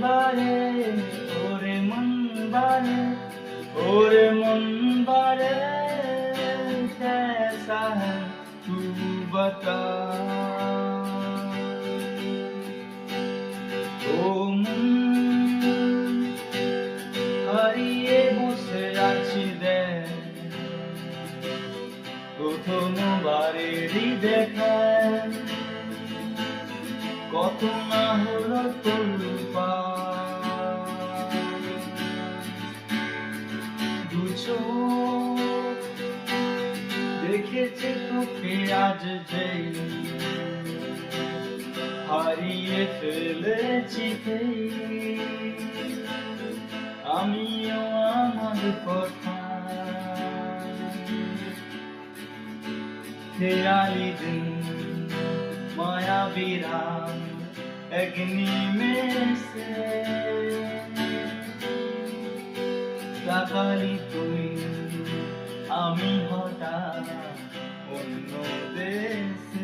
बारे ओरे मन बारे ओरे मन बारे कैसा है तू बता ओ मन হারিয়ে বসে আছি দেখ প্রথমবারেরই দেখা কত না হলো তোর দু চোখ দেখেছে তোকে আজ যে হারিয়ে ফেলেছি আমিও আমার কথা খেয়ালি দিন মায়াবী রাম अग्नि से তাকালি তুই আমি হঠাৎ অন্য দেশে